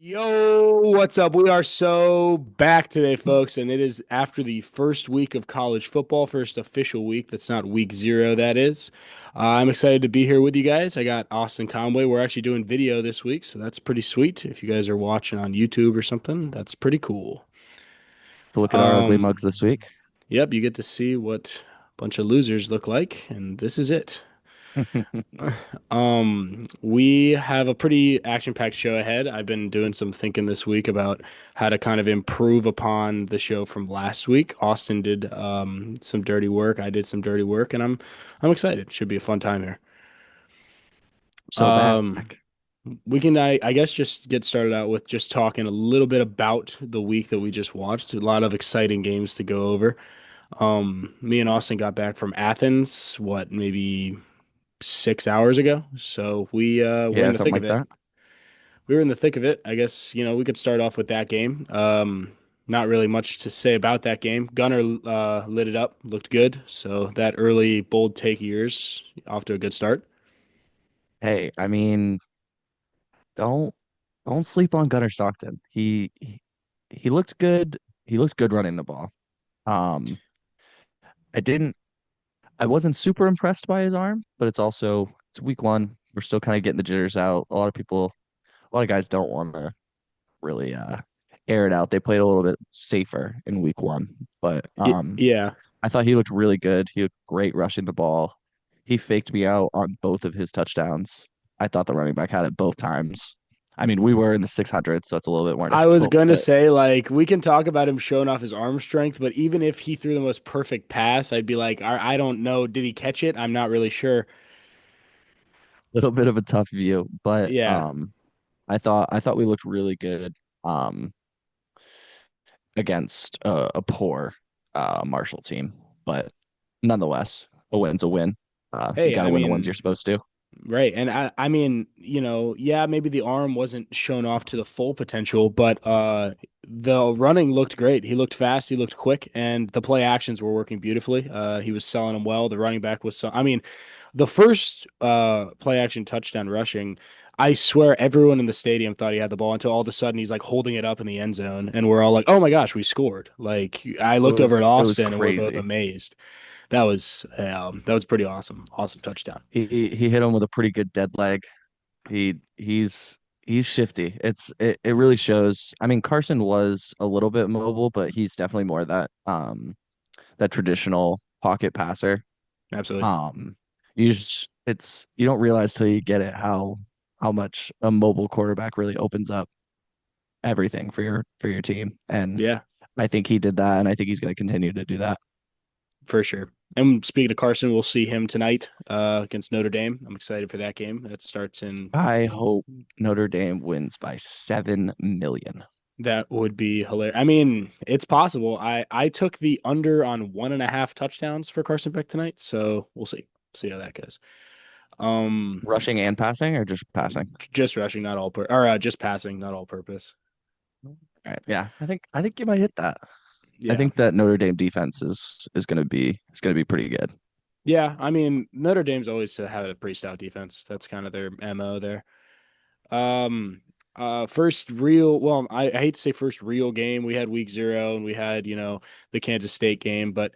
Yo, what's up? We are so back today, folks, and it is after the first week of college football, first official week. That's not week zero, that is. I'm excited to be here with you guys. I got Austin Conway. We're actually doing video this week, so that's pretty sweet. If you guys are watching on YouTube or something, that's pretty cool. To look at our ugly Um, mugs this week. yep, you get to see what a bunch of losers look like, and this is it. We have a pretty action-packed show ahead. I've been doing some thinking this week about how to kind of improve upon the show from last week. Austin did some dirty work. I did some dirty work, and I'm excited. Should be a fun time here. So back. Um, we can, I guess, just get started out with just talking a little bit about the week that we just watched. A lot of exciting games to go over. Me and Austin got back from Athens, what, maybe 6 hours ago. So we're Yeah, in the something thick of like it. that. We were in the thick of it. I guess, we could start off with that game. Not really much to say about that game. Gunner lit it up, looked good. So that early bold take of yours off to a good start. Hey, I mean, don't don't sleep on Gunnar Stockton. He looked good. He looks good running the ball. Um, I didn't I wasn't super impressed by his arm, but it's week one. We're still kind of getting the jitters out. A lot of guys don't want to really air it out. They played a little bit safer in week one, but Yeah, I thought he looked really good. He looked great rushing the ball. He faked me out on both of his touchdowns. I thought the running back had it both times. I mean, we were in the 600s, so it's a little bit more I was difficult, gonna but say, like, we can talk about him showing off his arm strength, but even if he threw the most perfect pass, I'd be like, I don't know. Did he catch it? I'm not really sure. a little bit of a tough view. But Yeah. I thought we looked really good um against a poor Marshall team. But nonetheless, a win's a win. You Hey, got to I win the ones you're mean, supposed to. right. And I mean, yeah, maybe the arm wasn't shown off to the full potential, but the running looked great. He looked fast, he looked quick, and the play actions were working beautifully. He was selling them well. The running back was I mean, the first play action touchdown rushing, I swear everyone in the stadium thought he had the ball until all of a sudden he's like holding it up in the end zone and we're all like, "Oh my gosh, we scored." Like I It looked over at was it was Austin and we're both crazy. amazed. That was pretty awesome. Awesome touchdown. He hit him with a pretty good dead leg. He's shifty. It really shows. I mean, Carson was a little bit mobile, but he's definitely more that traditional pocket passer. Absolutely. Um, you don't realize till you get it how much a mobile quarterback really opens up everything for your team. And Yeah. I think he did that, and I think he's going to continue to do that. For sure. And speaking of Carson, we'll see him tonight against Notre Dame. I'm excited for that game. That starts in. I hope Notre Dame wins by 7 million. That would be hilarious. I mean, it's possible. I took the under on 1.5 touchdowns for Carson Beck tonight, so we'll see. See how that goes. Um, Rushing and passing, or just passing? just rushing, not all or just passing, not all purpose. All right. Yeah, I think you might hit that. I Yeah, think that Notre Dame defense is gonna be pretty good. yeah. I mean, Notre Dame's always had a pretty stout defense. That's kind of their MO there. Um, first real, well, I hate to say first real game. We had week zero and we had, the Kansas State game, but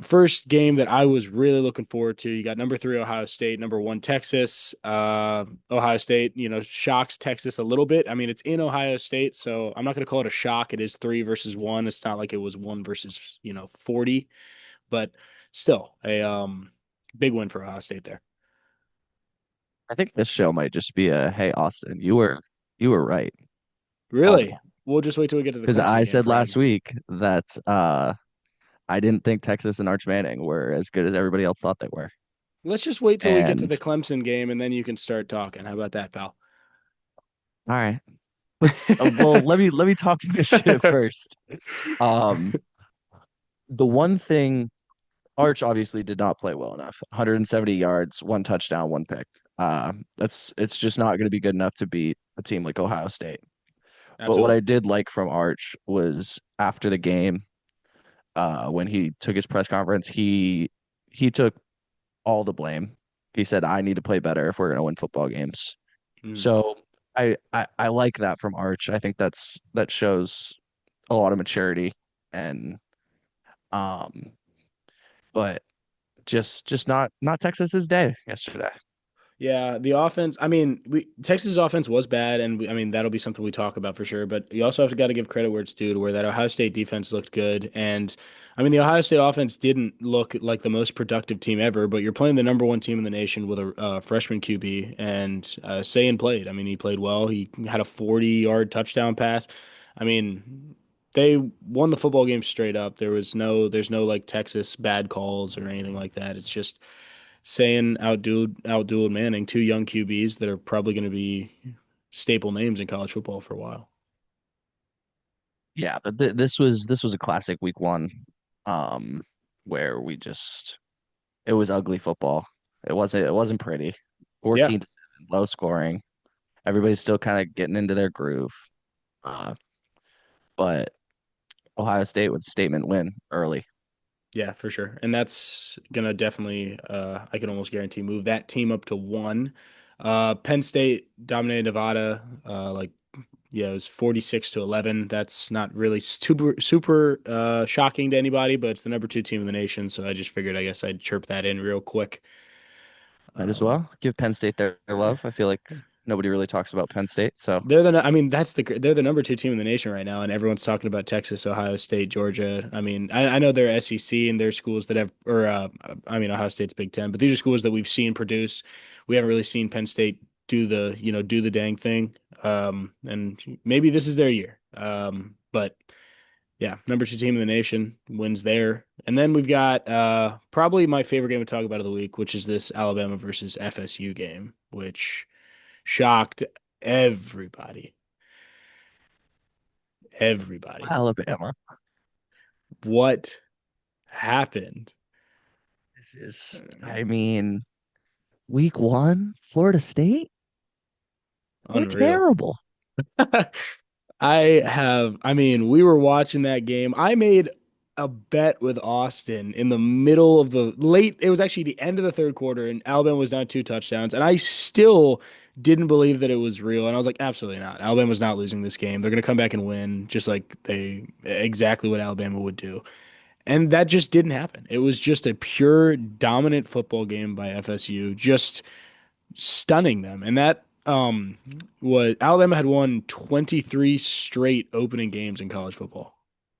first game that I was really looking forward to, you got number three, Ohio State, number one, Texas. Ohio State, shocks Texas a little bit. I mean, it's in Ohio State, so I'm not going to call it a shock. It is three versus one. It's not like it was one versus, 40, but still a big win for Ohio State there. I think this show might just be a hey Austin, you were right all the Really? time. We'll just wait till we get to the Because Clemson I game, said last friend. week that I didn't think Texas and Arch Manning were as good as everybody else thought they were. Let's just wait till we get to And the Clemson game and then you can start talking. How about that, pal? all right, well, let me talk this shit first. Um, the one thing Arch obviously did not play well enough. 170 yards, one touchdown, one pick. It's just not going to be good enough to beat a team like Ohio State. But what Absolutely. I did like from Arch was after the game, when he took his press conference, he took all the blame. He said, "I need to play better if we're going to win football games." Mm. So I like that from Arch. I think that shows a lot of maturity and um but just not Texas's day yesterday. Yeah, the offense. I mean, Texas' offense was bad, and I mean that'll be something we talk about for sure. But you also have got to give credit where it's due, to where that Ohio State defense looked good, and I mean the Ohio State offense didn't look like the most productive team ever. But you're playing the number one team in the nation with a freshman QB, and Sayin played. I mean, he played well. He had a 40-yard touchdown pass. I mean, they won the football game straight up. There's no like Texas bad calls or anything like that. It's just saying outdueled Manning, two young QBs that are probably going to be staple names in college football for a while. Yeah, but this was a classic week one, um, where we just it was ugly football. It wasn't pretty. Yeah, 14-7, low scoring. Everybody's still kind of getting into their groove. Uh, but Ohio State with a statement win early. yeah, for sure. And that's gonna definitely, I can almost guarantee, move that team up to one. Penn State dominated Nevada, like yeah, it was 46-11. That's not really super shocking to anybody, but it's the number two team in the nation, so I just figured I guess I'd chirp that in real quick. Might as Um, well give Penn State their love. I feel like nobody really talks about Penn State, so I mean, they're the number two team in the nation right now, and everyone's talking about Texas, Ohio State, Georgia. I mean, I know they're SEC and they're schools that have, or I mean, Ohio State's Big Ten, but these are schools that we've seen produce. We haven't really seen Penn State do the dang thing. And maybe this is their year. But yeah, number two team in the nation wins there, and then we've got probably my favorite game to talk about of the week, which is this Alabama versus FSU game, which shocked everybody. Everybody. Alabama. What happened? I mean, week one, Florida State, they're Unreal. terrible. I mean, we were watching that game. I made a bet with Austin in the middle of the late, it was actually the end of the third quarter, and Alabama was down two touchdowns, and I still didn't believe that it was real. And I was like, absolutely not. Alabama's not losing this game. They're going to come back and win, just like exactly what Alabama would do. And that just didn't happen. It was just a pure dominant football game by FSU, just stunning them. And that was Alabama had won 23 straight opening games in college football.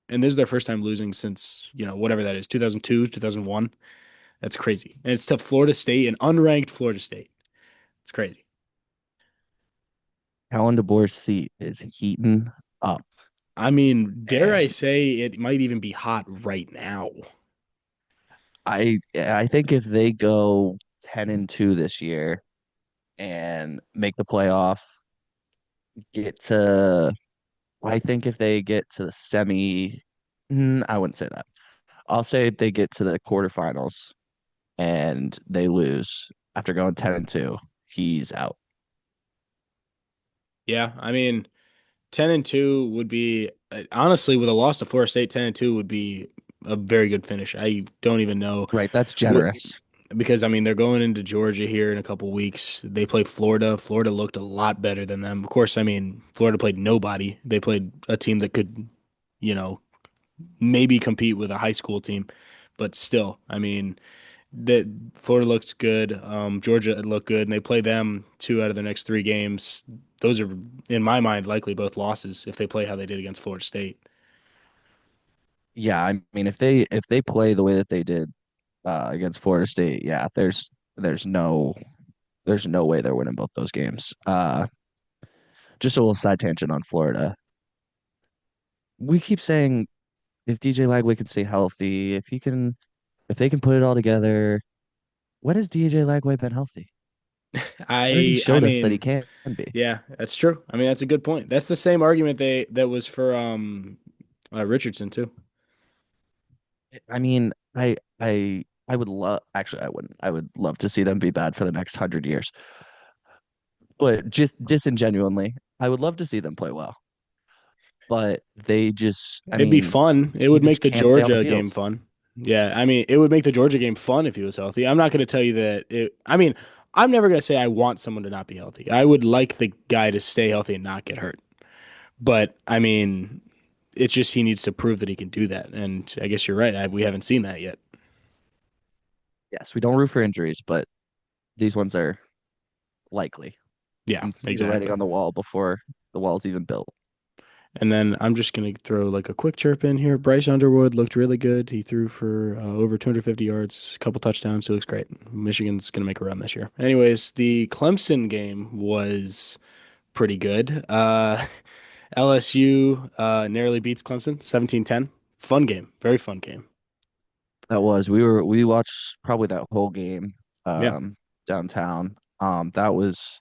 And this is their first time losing since, whatever that is, 2002, 2001. That's crazy. And it's to Florida State, an unranked Florida State. It's crazy. Kellen DeBoer's seat is heating up. I mean, dare I And say it might even be hot right now. I think if they go 10-2 this year and make the playoff, get to I think if they get to the semi, I wouldn't say that. I'll say they get to the quarterfinals and they lose after going 10-2, he's out. Yeah, I mean, 10-2 would be honestly with a loss to Florida State, 10-2 would be a very good finish. I don't even know Right, that's what generous. because I mean they're going into Georgia here in a couple weeks. They play Florida. Florida looked a lot better than them. Of course, I mean Florida played nobody. They played a team that could, you know, maybe compete with a high school team, but still, I mean that Florida looks good. Georgia looked good, and they play them two out of their next three games. Those are, in my mind, likely both losses if they play how they did against Florida State. Yeah, I mean if they play the way that they did against Florida State, yeah, there's no there's no way they're winning both those games. Just a little side tangent on Florida. We keep saying if DJ Lagway can stay healthy, if they can put it all together, when has DJ Lagway been healthy? When has he I showed us that he mean, can be? yeah, that's true. I mean, that's a good point. That's the same argument that was for Richardson too. I mean, I would love actually I wouldn't. I would love to see them be bad for the next 100 years. But just disingenuinely, I would love to see them play well. But I It'd be mean, fun. It he would just make the can't stay on the Georgia field. game fun. Yeah, I mean, it would make the Georgia game fun if he was healthy. I'm not going to tell you that it. I mean, I'm never gonna say I want someone to not be healthy. I would like the guy to stay healthy and not get hurt. But I mean, it's just he needs to prove that he can do that. And I guess you're right. We haven't seen that yet. Yes, we don't root for injuries, but these ones are likely. You Yeah, can see the writing exactly. on the wall before the wall's even built. And then I'm just gonna throw like a quick chirp in here. Bryce Underwood looked really good. He threw for over 250 yards, a couple touchdowns. He looks great. Michigan's gonna make a run this year. Anyways, the Clemson game was pretty good. LSU narrowly beats Clemson 17-10. Fun game, very fun game. That was we watched probably that whole game Yeah, downtown. That was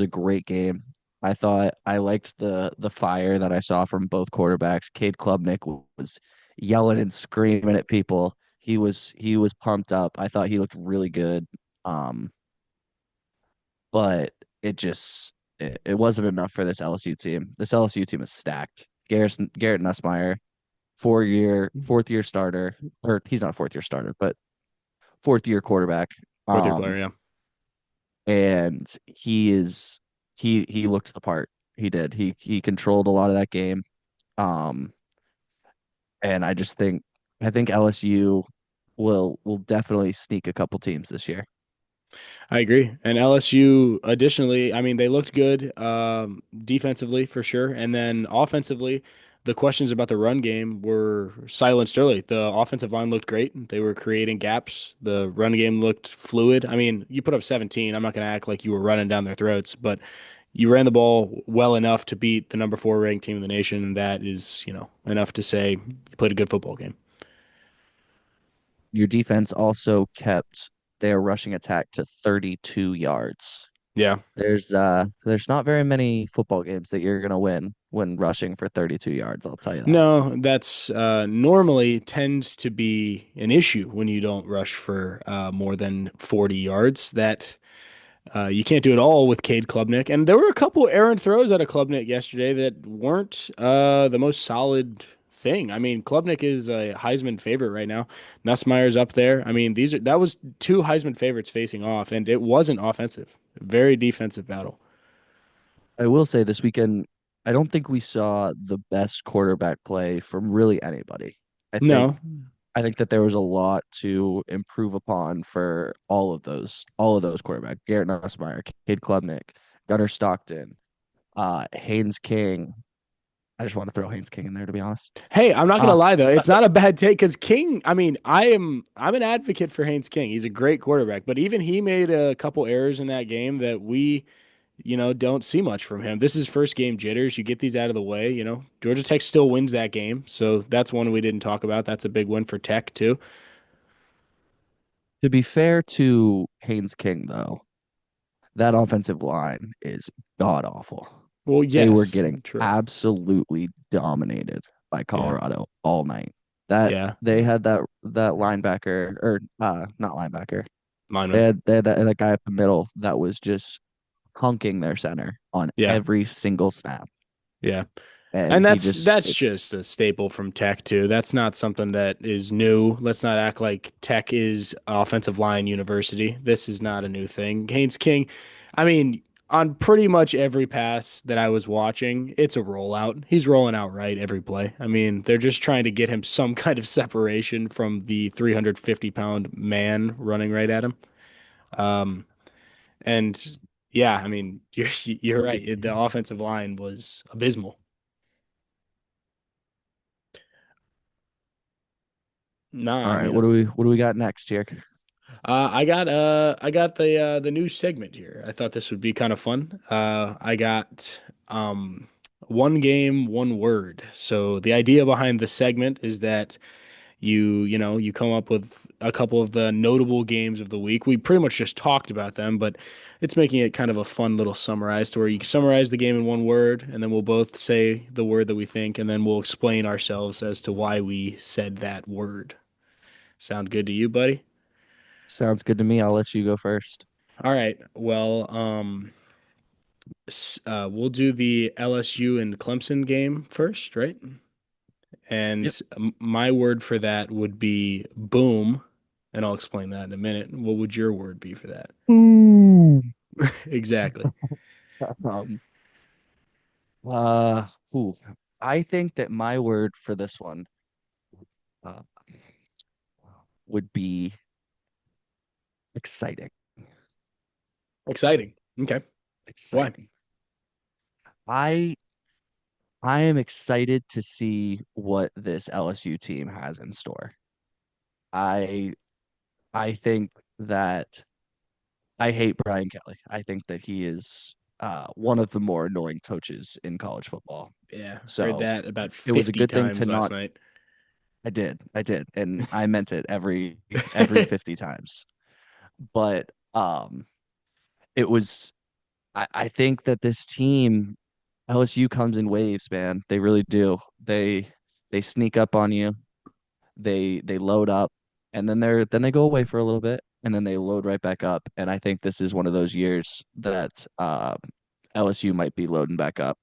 a great game. I thought I liked the fire that I saw from both quarterbacks. Cade Klubnik was yelling and screaming at people. He was pumped up. I thought he looked really good. Um, but it wasn't enough for this LSU team. This LSU team is stacked. Garrett Nussmeier, fourth year starter, or he's not a fourth year starter, but fourth year quarterback. fourth year player. Um, Yeah, and he looked the part. He did. He controlled a lot of that game. Um, and I think LSU will definitely sneak a couple teams this year. I agree. And LSU, additionally, I mean, they looked good defensively for sure, and then offensively, the questions about the run game were silenced early. The offensive line looked great. They were creating gaps. The run game looked fluid. I mean, you put up 17. I'm not going to act like you were running down their throats, but you ran the ball well enough to beat the number four ranked team in the nation, and that is, enough to say you played a good football game. Your defense also kept their rushing attack to 32 yards. Yeah. There's not very many football games that you're gonna win when rushing for 32 yards, I'll tell you that. No, that's normally tends to be an issue when you don't rush for more than 40 yards. That you can't do it all with Cade Klubnik. And there were a couple errant throws out of Klubnik yesterday that weren't the most solid thing. I mean, Klubnik is a Heisman favorite right now. Nussmeier's up there. I mean, that was two Heisman favorites facing off, and it wasn't offensive. Very defensive battle. I will say this weekend, I don't think we saw the best quarterback play from really anybody. I think No, I think that there was a lot to improve upon for all of those quarterbacks. Garrett Nussmeier, Cade Klubnik, Gunnar Stockton, Haynes King. I just want to throw Haynes King in there to be honest. hey, I'm not gonna Uh, lie though, it's not a bad take because King. I mean, I'm an advocate for Haynes King. He's a great quarterback, but even he made a couple errors in that game that we, don't see much from him. This is first game jitters. You get these out of the way. Georgia Tech still wins that game, so that's one we didn't talk about. That's a big win for Tech too. to be fair to Haynes King though, that offensive line is god awful. Well, They were yes, getting true. absolutely dominated by Yeah, Colorado all night. That yeah, they had that linebacker or not linebacker. They lineman. had they had that guy up the middle that was just hunking their center on Yeah, every single snap. yeah. And And he that's just that's just a staple from Tech too. That's not something that is new. Let's not act like Tech is offensive line university. This is not a new thing. Haynes King, I mean, on pretty much every pass that I was watching, it's a rollout. He's rolling out right every play. I mean, they're just trying to get him some kind of separation from the 350-pound man running right at him. Um, and yeah, I mean, you're right. The offensive line was abysmal. Nah, all I right, mean, what do we got next here? I got the new segment here. I thought this would be kind of fun. I got one game, one word. So the idea behind the segment is that you come up with a couple of the notable games of the week. We pretty much just talked about them, but it's making it kind of a fun little summarized where you can summarize the game in one word, and then we'll both say the word that we think, and then we'll explain ourselves as to why we said that word. Sound good to you, buddy? Sounds good to me. I'll let you go first. All right. Well, we'll do the LSU and Clemson game first, right? Yep. And my word for that would be boom, and I'll explain that in a minute. What would your word be for that? Exactly. Um, uh, ooh, I think that my word for this one uh, would be exciting. Exciting. Okay. Why? Exciting. I I am excited to see what this LSU team has in store. I I think that I hate Brian Kelly. I think that he is one of the more annoying coaches in college football. Yeah, heard So that about it was a 50 good thing to times last not. night. I did, and I meant it every 50 times. But it was. I think that this team, LSU comes in waves, man. They really do. They sneak up on you. They load up, and then they go away for a little bit, and then they load right back up. And I think this is one of those years that LSU might be loading back up.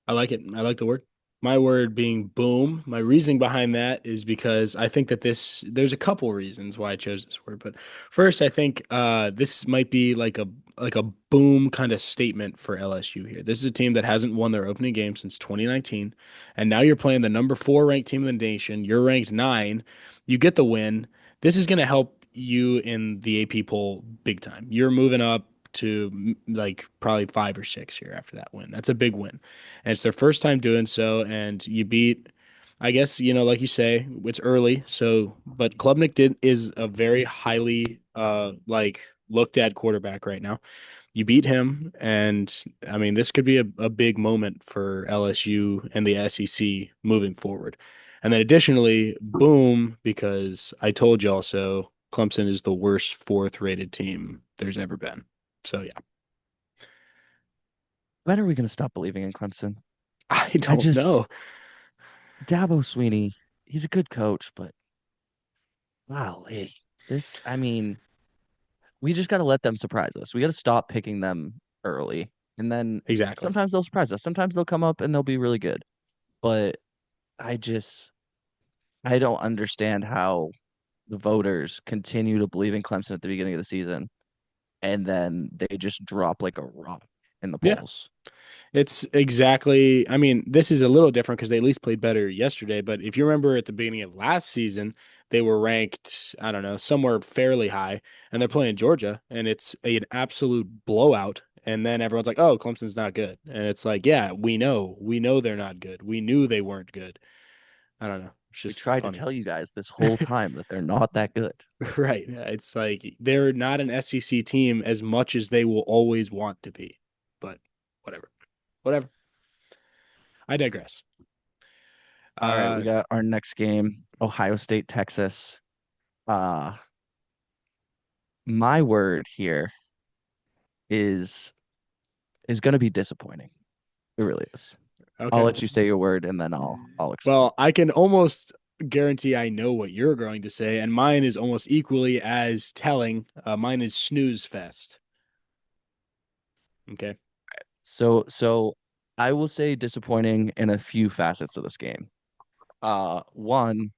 I like it. I like the word. My word being boom. My reasoning behind that is because I think that there's a couple reasons why I chose this word. But first, I think this might be like a boom kind of statement for LSU here. This is a team that hasn't won their opening game since 2019, and now you're playing the number 4 ranked team in the nation. You're ranked 9. You get the win. This is going to help you in the AP poll big time. You're moving up to like probably 5 or 6 here after that win. That's a big win, and it's their first time doing so. And you beat, I guess, like you say, it's early. So, but Klubnik is a very highly like looked at quarterback right now. You beat him, and I mean, this could be a big moment for LSU and the SEC moving forward. And then additionally, boom, because I told you also, Clemson is the worst fourth rated team there's ever been. So yeah, When are we going to stop believing in Clemson? I I don't just know. Dabo Sweeney, he's a good coach, but wow, I mean, we just got to let them surprise us. We got to stop picking them early, and then Exactly. sometimes they'll surprise us. Sometimes they'll come up and they'll be really good. But I just I don't understand how the voters continue to believe in Clemson at the beginning of the season, and then they just drop like a rock in the Yeah. polls. It's exactly, I mean, this is a little different because they at least played better yesterday. But if you remember at the beginning of last season, they were ranked, I don't know, somewhere fairly high, and they're playing Georgia, and it's an absolute blowout. And then everyone's like, oh, Clemson's not good. And it's like, yeah, we know they're not good. We knew they weren't good. I don't know. It's We just tried to funny. tell you guys this whole time that they're not that good. Right. It's like they're not an SEC team as much as they will always want to be. But whatever. Whatever. I digress. All right, we Uh, got our next game, Ohio State, Texas. Uh, my word here is is going to be disappointing. It really is. I'll okay. let you say your word and then I'll explain. Well, I can almost guarantee I know what you're going to say, and mine is almost equally as telling. Mine is snooze fest. Okay. So I will say disappointing in a few facets of this game. One,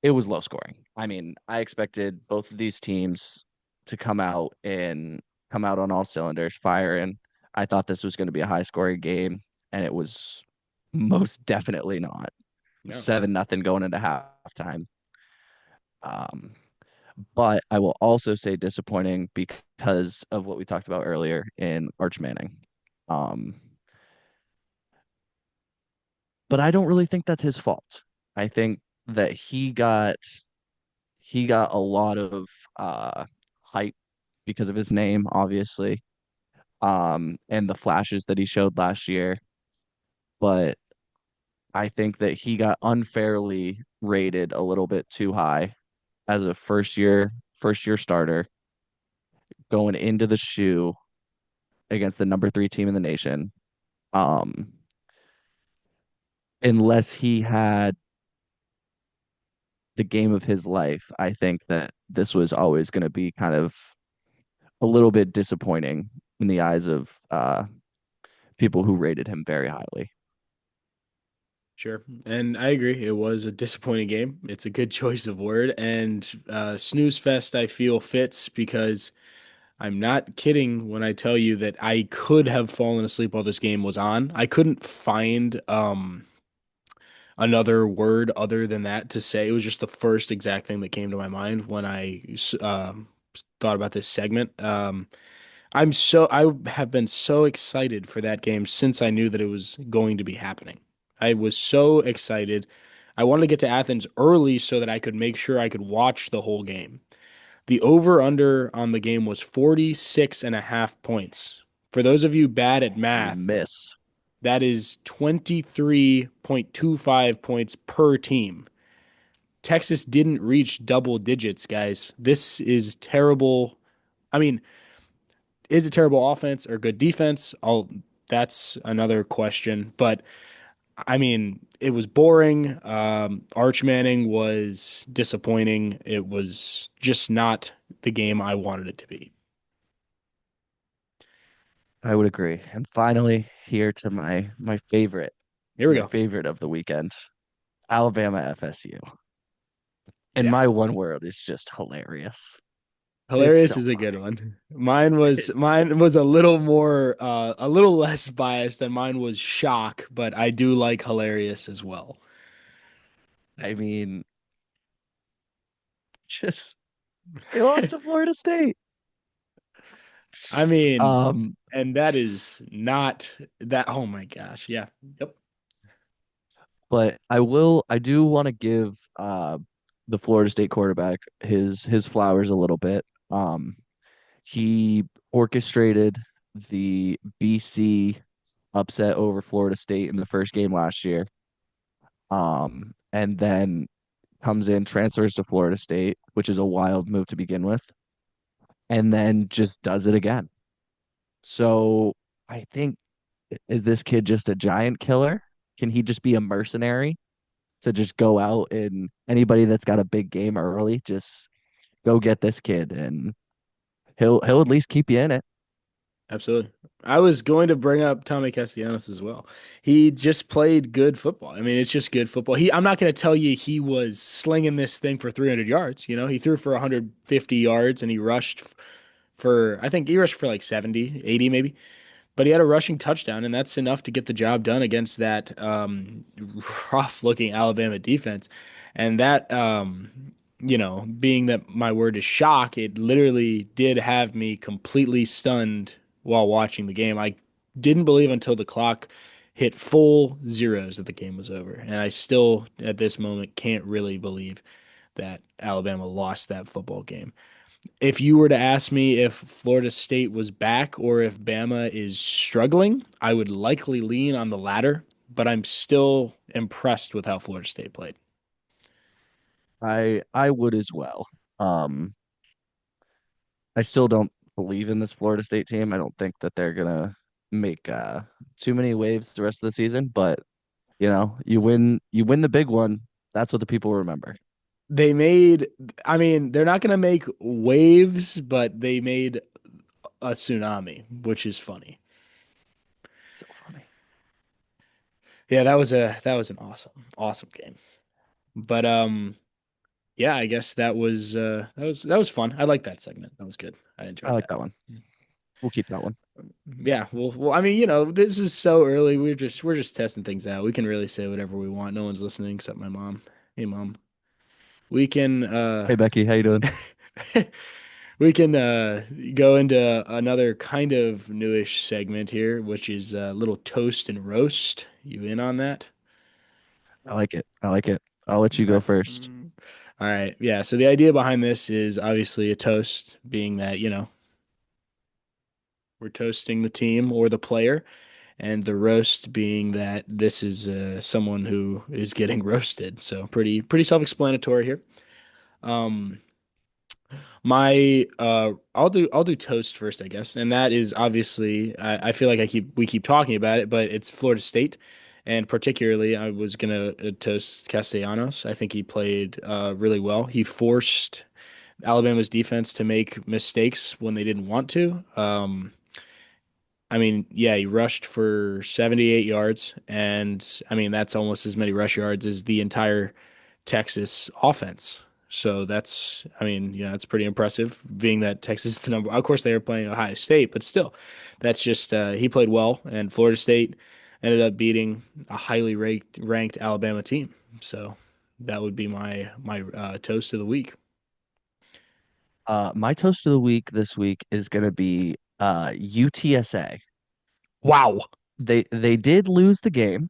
it was low scoring. I mean, I expected both of these teams to come out on all cylinders, firing. I thought this was going to be a high scoring game, and it was most definitely not. No. 7-0 going into halftime. Um, but I will also say disappointing because of what we talked about earlier in Arch Manning. Um, but I don't really think that's his fault. I think that he got a lot of hype because of his name, obviously, and the flashes that he showed last year. But I think that he got unfairly rated a little bit too high as a first year starter going into the shoe against the number 3 team in the nation. Um, unless he had the game of his life, I think that this was always going to be kind of a little bit disappointing in the eyes of people who rated him very highly. Sure. And I agree. It was a disappointing game. It's a good choice of word. And snooze fest, I feel, fits because I'm not kidding when I tell you that I could have fallen asleep while this game was on. I couldn't find another word other than that to say. It was just the first exact thing that came to my mind when I thought about this segment. I have been so excited for that game since I knew that it was going to be happening. I was so excited. I wanted to get to Athens early so that I could make sure I could watch the whole game. The over under on the game was 46 and a half points. For those of you bad at You math, miss. that is 23.25 points per team. Texas didn't reach double digits, guys. This is terrible. I mean, is it terrible offense or good defense? That's another question. But I mean, it was boring. Arch Manning was disappointing. It was just not the game I wanted it to be. I would agree. And finally, here to Here we my go. favorite of the weekend, Alabama FSU. And Yeah. my one word is just hilarious. It's Hilarious so is a good funny. one. Mine was a little more a little less biased and mine was shock, but I do like hilarious as well. I mean, just they lost to Florida State. I mean, Um, and that is not that, oh my gosh. Yeah. Yep. but I do want to give the Florida State quarterback his flowers a little bit. He orchestrated the BC upset over Florida State in the first game last year. And then comes in, transfers to Florida State, which is a wild move to begin with, and then just does it again. So I think, is this kid just a giant killer? Can he just be a mercenary to just go out and anybody that's got a big game early, just go get this kid and he'll at least keep you in it. Absolutely. I was going to bring up Tommy Castellanos as well. He just played good football. I mean, it's just good football. I'm not going to tell you he was slinging this thing for 300 yards. You know, he threw for 150 yards and he rushed for, I think he rushed for like 70, 80 maybe. But he had a rushing touchdown, and that's enough to get the job done against that rough-looking Alabama defense. And that, being that my word is shock, it literally did have me completely stunned while watching the game. I didn't believe until the clock hit full zeros that the game was over. And I still, at this moment, can't really believe that Alabama lost that football game. If you were to ask me if Florida State was back or if Bama is struggling, I would likely lean on the latter, but I'm still impressed with how Florida State played. I would as well. Um, I still don't believe in this Florida State team. I don't think that they're gonna make too many waves the rest of the season, but you win the big one. That's what the people remember. They made, I mean, they're not going to make waves, but they made a tsunami, which is funny. So funny. Yeah, that was an awesome game. But yeah, I guess that was fun. I like that segment. That was good. I I enjoyed like that. that one. We'll keep that one. Yeah, well, I mean, this is so early. We're just testing things out. We can really say whatever we want. No one's listening except my mom. Hey, mom. We can Hey Becky, how you doing? we can go into another kind of newish segment here, which is a little toast and roast. You in on that? I like it. I like it. I'll let you All go right. first. All right. Yeah. So the idea behind this is obviously a toast, being that, we're toasting the team or the player, and the roast being that this is someone who is getting roasted. So pretty self-explanatory here. Um, I'll do toast first, I guess, and that is obviously I feel like we keep talking about it, but it's Florida State, and particularly I was gonna toast Castellanos. I think he played really well. He forced Alabama's defense to make mistakes when they didn't want to. I mean, yeah, he rushed for 78 yards, and I mean that's almost as many rush yards as the entire Texas offense. So that's, I mean, that's pretty impressive, being that Texas is the number. Of course, they were playing Ohio State, but still, that's just he played well, and Florida State ended up beating a highly ranked Alabama team. So that would be my toast of the week. My toast of the week this week is gonna be UTSA. Wow. They did lose the game,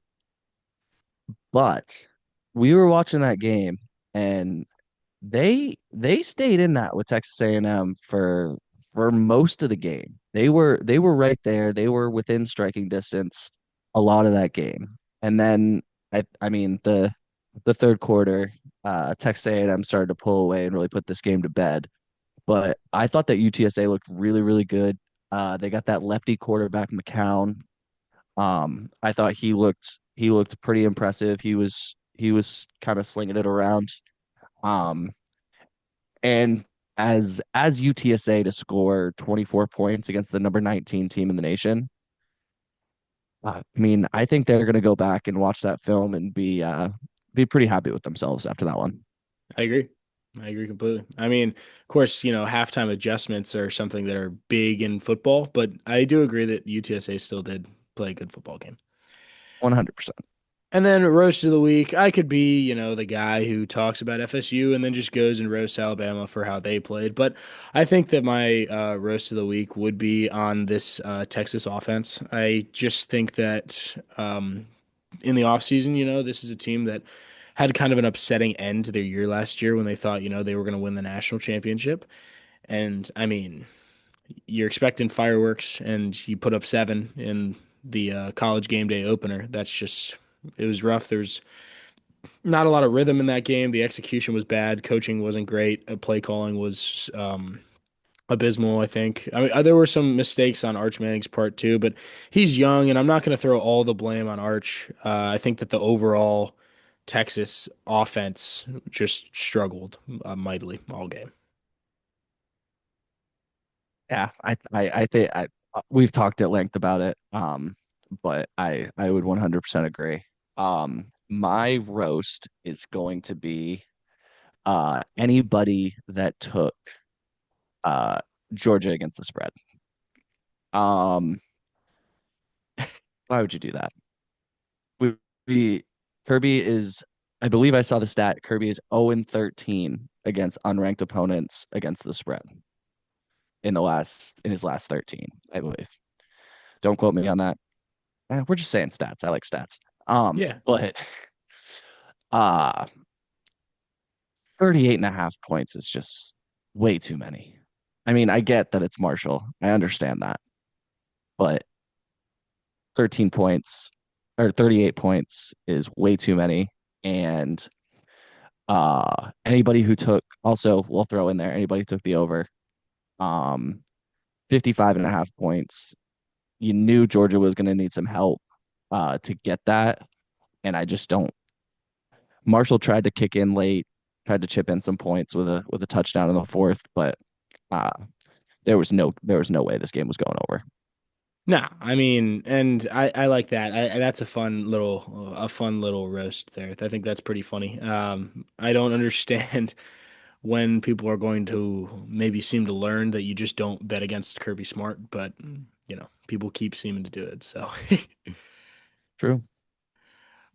but we were watching that game and they stayed in that with Texas A&M for most of the game. They were right there. They were within striking distance a lot of that game. And then I mean the third quarter, Texas A&M started to pull away and really put this game to bed. But I thought that UTSA looked really, really good. They got that lefty quarterback McCown. I thought he looked pretty impressive. He was kind of slinging it around. Um, and as UTSA to score 24 points against the number 19 team in the nation, I mean, I think they're going to go back and watch that film and be pretty happy with themselves after that one. I agree. I agree completely. I mean, of course, halftime adjustments are something that are big in football, but I do agree that UTSA still did play a good football game. 100%. And then roast of the week, I could be, the guy who talks about FSU and then just goes and roasts Alabama for how they played. But I think that my roast of the week would be on this Texas offense. I just think that in the offseason, this is a team that had kind of an upsetting end to their year last year when they thought, they were going to win the national championship. And I mean, you're expecting fireworks and you put up 7 in the college game day opener. It was rough. There's not a lot of rhythm in that game. The execution was bad. Coaching wasn't great. Play calling was abysmal, I think. I mean, there were some mistakes on Arch Manning's part too, but he's young, and I'm not going to throw all the blame on Arch. I think that the overall Texas offense just struggled mightily all game. Yeah, I think we've talked at length about it. But I would 100% agree. My roast is going to be anybody that took uh Georgia against the spread. Um, why would you do that? We, we Kirby is, I believe I saw the stat. Kirby is 0-13 against unranked opponents against the spread in his last 13, I believe. Don't quote me on that. We're just saying stats. I like stats. Yeah. But uh 38 and a half points is just way too many. I mean, I get that it's Marshall. I understand that. But 13 points or 38 points is way too many. And anybody who took, also we'll throw in there, anybody who took the over, um 55 and a half points. You knew Georgia was going to need some help to get that. And I just don't. Marshall tried to kick in late, tried to chip in some points with a touchdown in the fourth, but uh, there was no way this game was going over. No, I mean, and I like that. That's a fun little roast there. I think that's pretty funny. I don't understand when people are going to maybe seem to learn that you just don't bet against Kirby Smart, but people keep seeming to do it. So, True.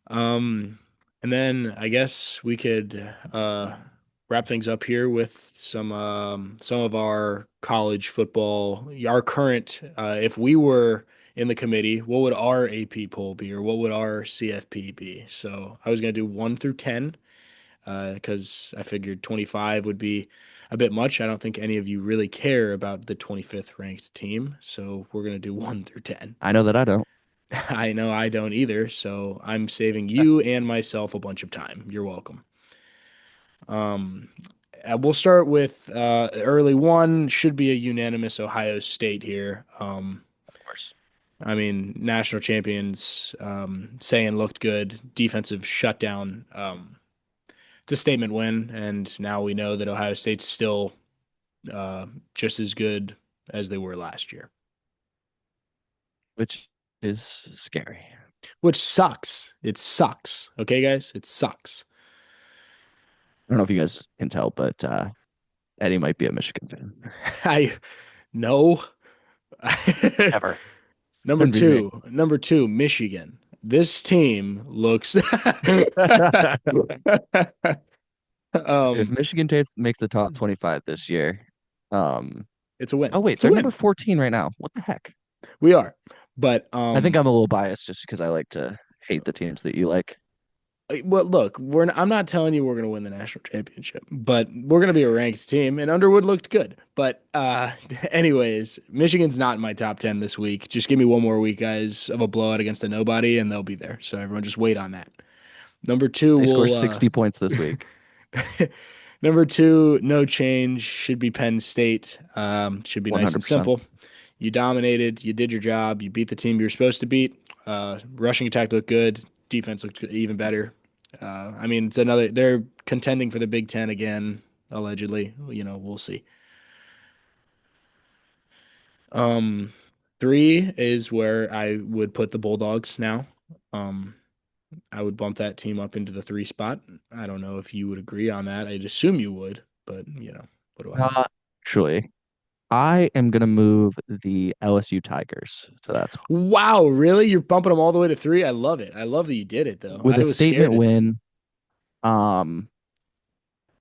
um, and then I guess we could wrap things up here with some of our college football, our current. If we were in the committee, what would our AP poll be, or what would our CFP be? So I was gonna do 1 through 10 because I figured 25 would be a bit much. I don't think any of you really care about the 25th ranked team, so we're gonna do 1 through 10. I know that I don't. I know I don't either, so I'm saving you and myself a bunch of time. You're welcome. Um, we'll start with early one. Should be a unanimous Ohio State here. Of course. I mean, national champions, saying looked good. Defensive shutdown. It's a statement win, and now we know that Ohio State's still just as good as they were last year, Which is scary. which sucks. It sucks. Okay, guys, it sucks. don't know if you guys can tell, but Eddie might be a Michigan fan. I no. Ever. Number Couldn't be me. two, number two, Michigan. This team looks If um Michigan makes the top 25 this year, um, it's a win. oh wait, It's a they're number win. 14 right now. What the heck? We are. But I think I'm a little biased just because I like to hate the teams that you like. well, look, I'm not telling you we're going to win the national championship, but we're going to be a ranked team, and Underwood looked good. But anyways, Michigan's not in my top 10 this week. Just give me one more week, guys, of a blowout against a nobody, and they'll be there. So everyone just wait on that. Number two, They score will 60 points this week. number two, no change. Should be Penn State. Should be nice and 100%. simple. You dominated. You did your job. You beat the team you were supposed to beat. Rushing attack looked good. Defense looked even better. I mean, it's another. They're contending for the Big Ten again, allegedly. You know, we'll see. Um, three is where I would put the Bulldogs now. Um, I would bump that team up into the three spot. I don't know if you would agree on that. I'd assume you would, but what do I know? Uh, Actually, I am gonna move the LSU Tigers to that spot Wow, really? You're bumping them all the way to three? I love it. I love that you did it, though. with I a was scared statement to do it. win. Um,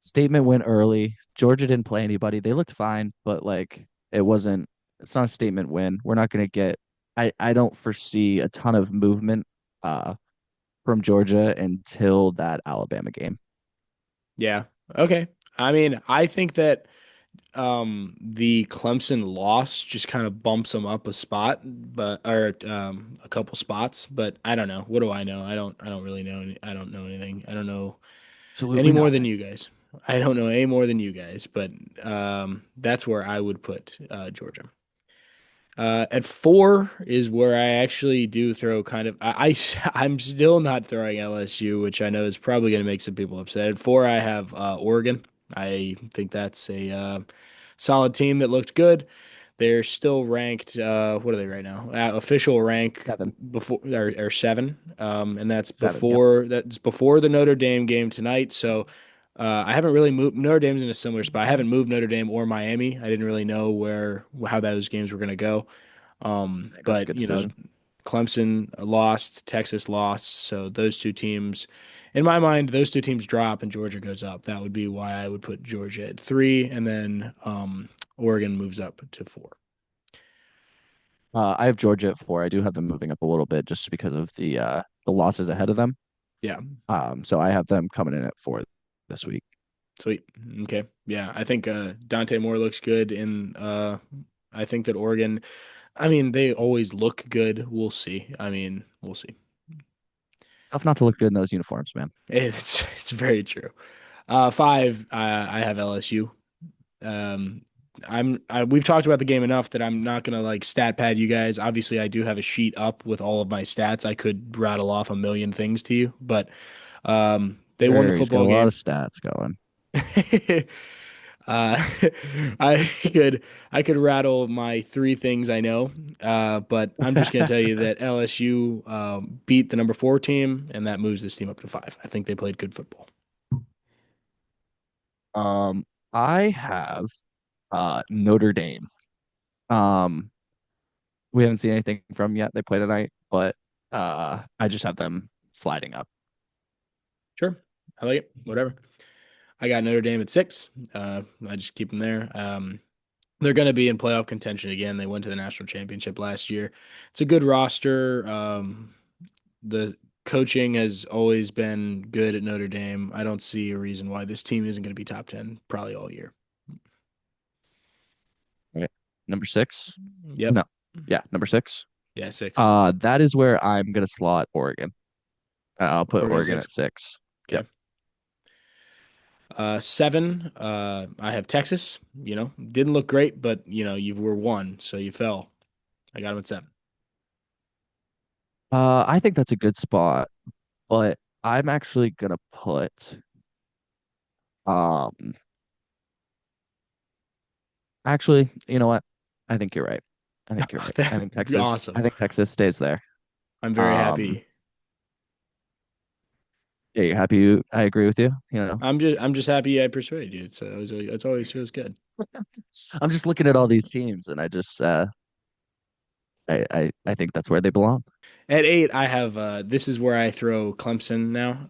Statement win early. Georgia didn't play anybody. They looked fine, but like it wasn't. It's not a statement win. We're not gonna get. I don't foresee a ton of movement from Georgia until that Alabama game. Yeah. Okay. I mean, I think that the Clemson loss just kind of bumps them up a spot, but or a couple spots, but I don't know. What do I know? I don't really know I don't know anything. I don't know any Absolutely more than nothing. you guys. I don't know any more than you guys, but that's where I would put Georgia. At four is where I actually do throw kind of I'm still not throwing LSU, which I know is probably going to make some people upset. At four, I have Oregon. I think that's a solid team that looked good. They're still ranked. What are they right now? Official rank 7, before or seven, and 7. Yep. that's before the Notre Dame game tonight. So I haven't really moved. Notre Dame's in a similar spot. I haven't moved Notre Dame or Miami. I didn't really know where how those games were going to go. I think that's a But good decision. Clemson lost, Texas lost, so those two teams, in my mind, those two teams drop and Georgia goes up. That would be why I would put Georgia at three, and then Oregon moves up to four. I have Georgia at 4. I do have them moving up a little bit just because of the losses ahead of them. Yeah, So I have them coming in at 4 this week. sweet. Okay, yeah, I think Dante Moore looks good, and I think that Oregon. I mean, they always look good. We'll see. I mean, we'll see. Tough not to look good in those uniforms, man. It's very true. Five, I have LSU. Um, we've talked about the game enough that I'm not gonna like stat pad you guys. Obviously, I do have a sheet up with all of my stats. I could rattle off a million things to you, but they won the Sure, he's got football a lot of game. stats going. uh, I could I could rattle my three things I know, but I'm just gonna tell you that LSU beat the number four team, and that moves this team up to five. I think they played good football. Um, I have Notre Dame. Um, we haven't seen anything from yet. They play tonight, but I just have them sliding up. Sure, I like it. Whatever. I got Notre Dame at six. I just keep them there. They're going to be in playoff contention again. They went to the national championship last year. It's a good roster. The coaching has always been good at Notre Dame. I don't see a reason why this team isn't going to be top 10 probably all year. Right. Number 6. Yep. No. Yeah, number 6. Yeah, six. That is where I'm gonna slot Oregon. I'll put Oregon Oregon six. at 6. Yep. Okay. Seven, I have Texas. Didn't look great, but you were one, so you fell. I got them at seven. I think that's a good spot, but I'm actually gonna put um actually, you know what? I think you're right. I think you're right. I Awesome. think Texas stays there. I'm very Um happy. Yeah, you happy I agree with you? I'm just happy I persuaded you. It's always feels good. I'm just looking at all these teams and I think that's where they belong. At 8, I have this is where I throw Clemson now.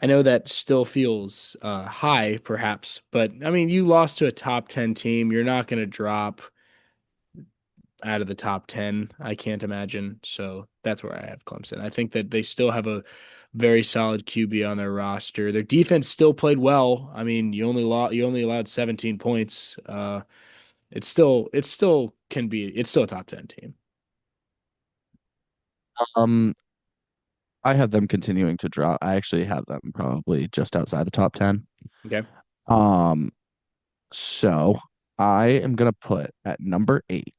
I know that still feels high, perhaps, but I mean, you lost to a top 10 team. You're not going to drop out of the top 10, I can't imagine. So that's where I have Clemson. I think that they still have a very solid QB on their roster. Their defense still played well. I mean, you only allowed 17 points. It still can be it's still a top 10 team. Um, I have them continuing to drop. I actually have them probably just outside the top 10. Okay. Um, so I am gonna put at number 8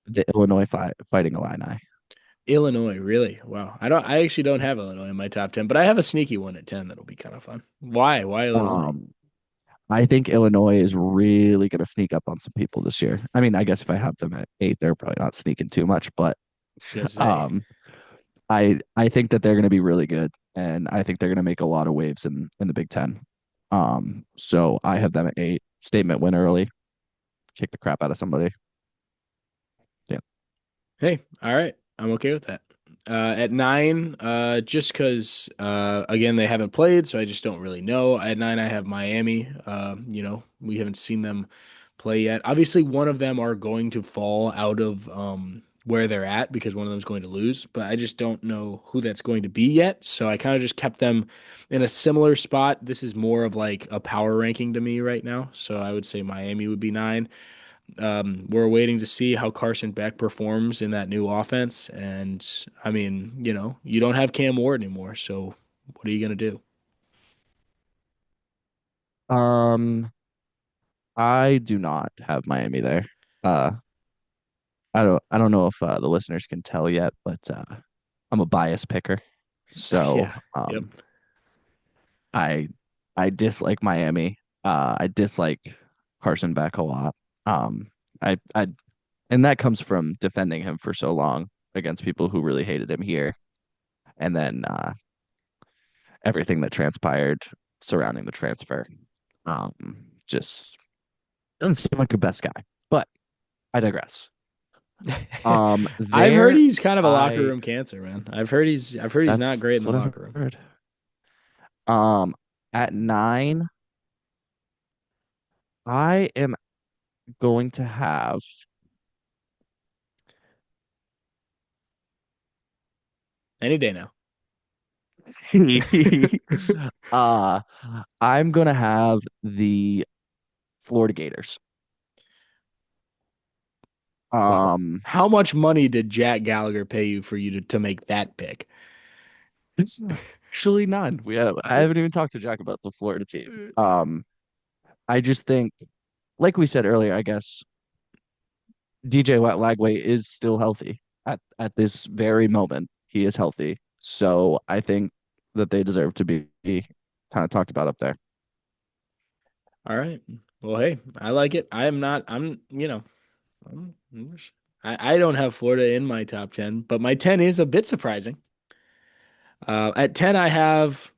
the Illinois Fighting Illini. Illinois, really? Wow. I actually don't have Illinois in my top 10, but I have a sneaky one at 10 that'll be kind of fun. Why? Why Illinois? Um, I think Illinois is really gonna sneak up on some people this year. I mean, I guess if I have them at 8, they're probably not sneaking too much, but I was gonna say. um, I think that they're gonna be really good, and I think they're gonna make a lot of waves in the Big Ten. So I have them at 8. Statement win early, kick the crap out of somebody. Yeah. Hey, all right. I'm okay with that. At 9, just because again they haven't played, so I just don't really know. At 9, I have Miami. We haven't seen them play yet. Obviously, one of them are going to fall out of where they're at because one of them is going to lose, but I just don't know who that's going to be yet. So I kind of just kept them in a similar spot. This is more of like a power ranking to me right now. So I would say Miami would be 9. We're waiting to see how Carson Beck performs in that new offense. And I mean, you don't have Cam Ward anymore. So what are you going to do? Um, I do not have Miami there. Uh, I don't know if the listeners can tell yet, but I'm a bias picker. So Yeah. Yep. I I dislike Miami. I dislike Carson Beck a lot. I and that comes from defending him for so long against people who really hated him here, and then everything that transpired surrounding the transfer. Just doesn't seem like the best guy. But I digress. I've heard There he's kind of a locker I room cancer, man. I've heard he's not great in that's the what I've locker room. heard. Um, at 9, I am going to have Any day now. uh I'm gonna have the Florida Gators. Wow. Um, How much money did Jack Gallagher pay you for you to make that pick? actually none. I haven't even talked to Jack about the Florida team. I just think, like we said earlier, I guess DJ Lagway is still healthy at this very moment. He is healthy, so I think that they deserve to be kind of talked about up there. All right. Well, hey, I like it. I am not, I'm, I don't have Florida in my top 10, but my 10 is a bit surprising. At 10, I have,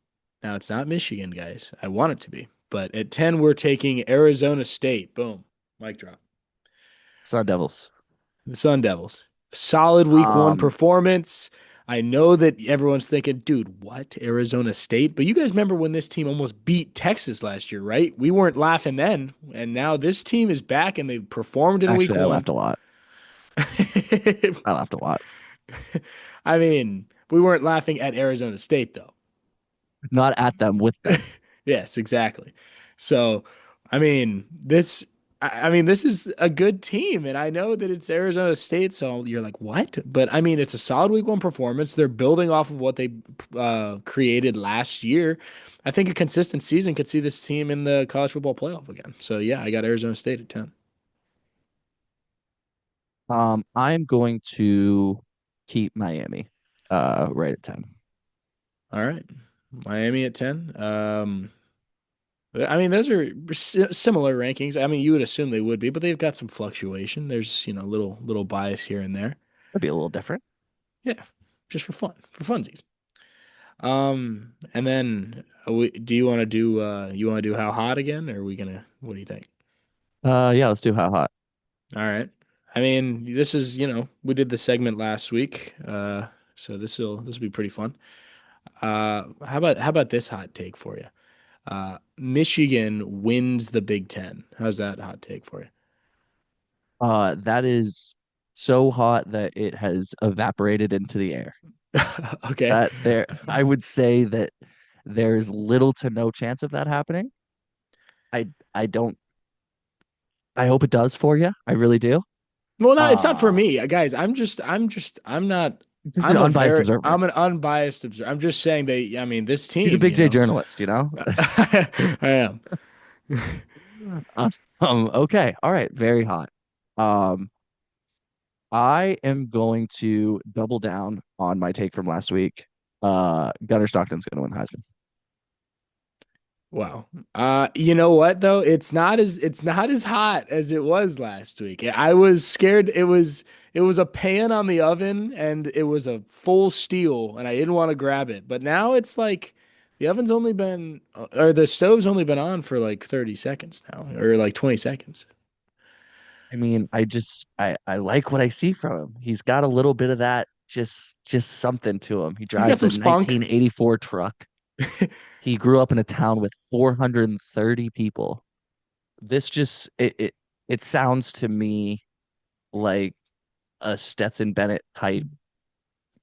now it's not Michigan, guys. I want it to be, but at 10, we're taking Arizona State. Boom. Mic drop. Sun Devils. The Sun Devils. Solid week one Um, performance. I know that everyone's thinking, dude, what? Arizona State? But you guys remember when this team almost beat Texas last year, right? We weren't laughing then. And now this team is back and they performed in week actually, I one. laughed a lot. I laughed a lot. I mean, we weren't laughing at Arizona State, though. Not at them, with them. Yes, exactly. So, this is a good team, and I know that it's Arizona State, so you're like, what? But I mean, it's a solid week one performance. They're building off of what they created last year. I think a consistent season could see this team in the college football playoff again. So yeah, I got Arizona State at 10. I'm going to keep Miami right at 10. All right, Miami at 10. I mean, those are similar rankings. I mean, you would assume they would be, but they've got some fluctuation. There's, little bias here and there. That'd be a little different. Yeah, just for fun, for funsies. And then do you want to do how hot again, or are we gonna? What do you think? Yeah, let's do how hot. All right. I mean, this is, we did the segment last week, so this will be pretty fun. How about this hot take for you? Michigan wins the Big Ten. How's that hot take for you? That is so hot that it has evaporated into the air. Okay. That there, I would say that there's little to no chance of that happening. I don't. I hope it does for you. I really do. Well, no, it's not for Uh, me, guys. I'm not. it's just an unbiased observer. I'm an unbiased observer. I'm just saying I mean, this He's a team, big J journalist, you know. I am. Uh, okay, all right, very hot. Um, I am going to double down on my take from last week. Gunnar Stockton's going to win Heisman. Wow. You know what though? It's not as hot as it was last week. I was scared. It was a pan on the oven and it was a full steel and I didn't want to grab it. But now it's like the oven's only been or the stove's only been on for like 30 seconds now or like 20 seconds. I mean, I like what I see from him. He's got a little bit of that just something to him. He He's got drives some a spunk. 1984 truck. He grew up in a town with 430 people. This just it sounds to me like a Stetson Bennett type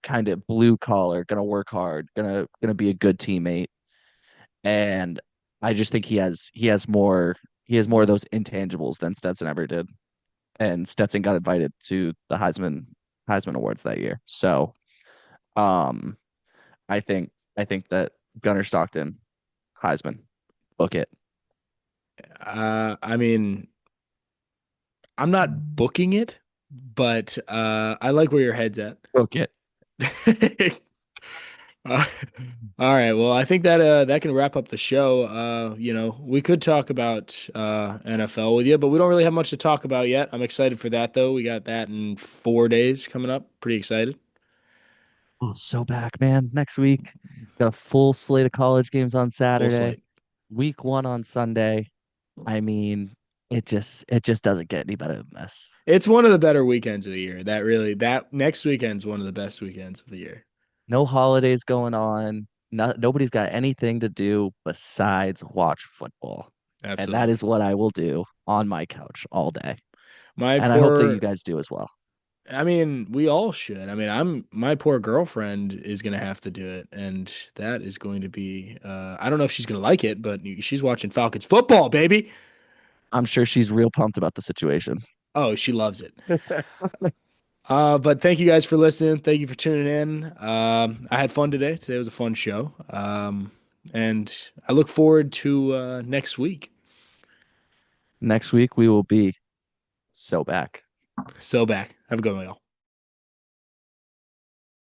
kind of blue collar, gonna work hard, gonna be a good teammate. And I just think he has more of those intangibles than Stetson ever did. And Stetson got invited to the Heisman Awards that year. So um I think that Gunnar Stockton, Heisman, book it. I mean, I'm not booking it, but I like where your head's at. Book it. Uh, all right. Well, I think that can wrap up the show. We could talk about NFL with you, but we don't really have much to talk about yet. I'm excited for that though. We got that in 4 days coming up. Pretty excited. Oh, so back, man. Next week, got a full slate of college games on Full Saturday, slate. week one on Sunday. I mean, it just doesn't get any better than this. It's one of the better weekends of the year. That next weekend's one of the best weekends of the year. No holidays going on. Nobody's got anything to do besides watch football. And that Absolutely. is what I will do on my couch all day. My And I hope that you poor guys do as well. I mean, we all should. I mean, my poor girlfriend is gonna have to do it, and that is going to be I don't know if she's gonna like it, but she's watching Falcons football, baby. I'm sure she's real pumped about the situation. Oh, she loves it. But thank you guys for listening. Thank you for tuning in. I had fun today. Today was a fun show. And I look forward to next week. Next week we will be so back. So back. Have a good one, y'all.